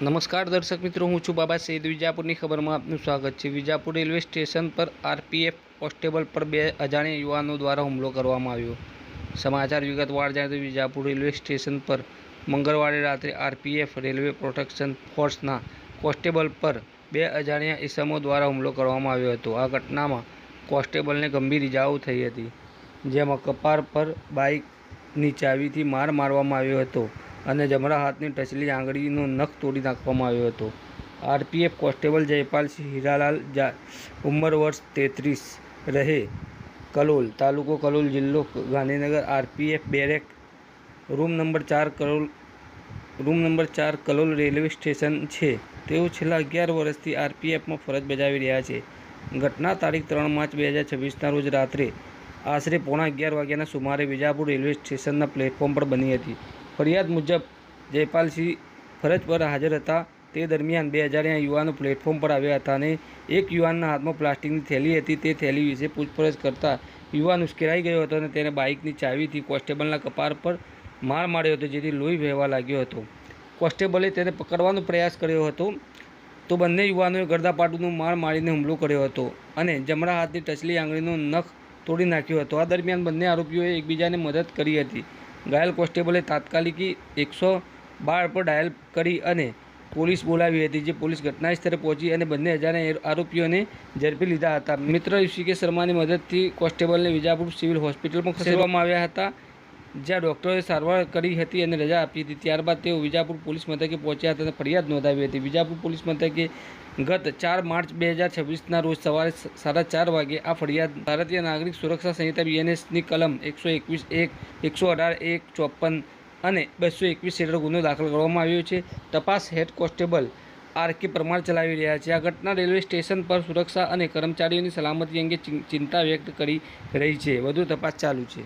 નમસ્કાર દર્શક મિત્રો, હું છું બાબા સૈદ. વિજાપુરની ખબરમાં આપનું સ્વાગત છે. વિજાપુર રેલવે સ્ટેશન પર આરપીએફ કોન્સ્ટેબલ પર 2 અજાણ્યા યુવાનો દ્વારા હુમલો કરવામાં આવ્યો. સમાચાર વિગતવાર જાણીએ તો વિજાપુર રેલવે સ્ટેશન પર મંગળવારે રાત્રે આરપીએફ રેલવે પ્રોટેક્શન ફોર્સના કોન્સ્ટેબલ પર 2 અજાણ્યા ઈસમો દ્વારા હુમલો કરવામાં આવ્યો હતો. આ ઘટનામાં કોન્સ્ટેબલને ગંભીર ઇજાઓ થઈ હતી, જેમાં કપાળ પર બાઇકની ચાવીથી માર મારવામાં આવ્યો હતો અને જમણા હાથની ટચલી આંગળીનો નખ તોડી નાખવામાં આવ્યો હતો. આરપીએફ કોન્સ્ટેબલ જયપાલસિંહ હીરાલાલ ઉંમર વર્ષ 33 રહે કલોલ, તાલુકો કલોલ, જિલ્લો Gandhinagar, RPF barrack room number 4 Kalol railway station છે. તેઓ છેલ્લા 11 વર્ષથી આરપીએફમાં ફરજ બજાવી રહ્યા છે. ઘટના તારીખ 3 માર્ચ 2026ના રોજ રાત્રે આશરે 11:15 વાગ્યાના સુમારે વિજાપુર રેલવે સ્ટેશનના પ્લેટફોર્મ પર બની હતી. ફરિયાદ મુજબ જયપાલસિંહ ફરજ પર હાજર હતા. તે દરમિયાન 2 અજાણ્યા યુવાનો પ્લેટફોર્મ પર આવ્યા હતા અને એક યુવાનના હાથમાં પ્લાસ્ટિકની થેલી હતી. તે થેલી વિશે પૂછપરછ કરતા યુવાન ઉશ્કેરાઈ ગયો હતો અને તેને બાઇકની ચાવીથી કોન્સ્ટેબલના કપાળ પર માર માર્યો હતો, જેથી લોહી વહેવા લાગ્યો હતો. કોન્સ્ટેબલે તેને પકડવાનો પ્રયાસ કર્યો હતો તો બંને યુવાનોએ ગળદાપાટુનો માર મારીને હુમલો કર્યો હતો અને જમણા હાથની ટચલી આંગળીનો નખ તોડી નાખ્યો હતો. આ દરમિયાન બંને આરોપીઓએ એકબીજાને મદદ કરી હતી. ઘાયલ કોન્સ્ટેબલે તાત્કાલિક 112 પર ડાયલ કરી અને પોલીસ બોલાવી હતી, જે પોલીસ ઘટના સ્થળે પહોંચી અને બંને અજાણ્યા આરોપીઓને ઝડપી લીધા હતા. મિત્ર ઋષિકેશ શર્માની મદદથી કોન્સ્ટેબલને વિજાપુર સિવિલ હોસ્પિટલમાં ખસેડવામાં આવ્યા હતા, જ્યાં ડોક્ટરોએ સારવાર કરી હતી અને રજા આપી હતી. ત્યારબાદ તેઓ વિજાપુર પોલીસ મથકે પહોંચ્યા હતા અને ફરિયાદ નોંધાવી હતી. વિજાપુર પોલીસ મથકે ગત 4 માર્ચ 2026ના રોજ સવારે 4:30 વાગે આ ફરિયાદ ભારતીય નાગરિક સુરક્ષા સંહિતા BNSની કલમ 121(1), 118(1), 54 અને 221 હેઠળ ગુનો દાખલ કરવામાં આવ્યો છે. તપાસ હેડ કોન્સ્ટેબલ RK પરમાર ચલાવી રહ્યા છે. આ ઘટના રેલવે સ્ટેશન પર સુરક્ષા અને કર્મચારીઓની સલામતી અંગે ચિંતા વ્યક્ત કરી રહી છે. વધુ તપાસ ચાલુ છે.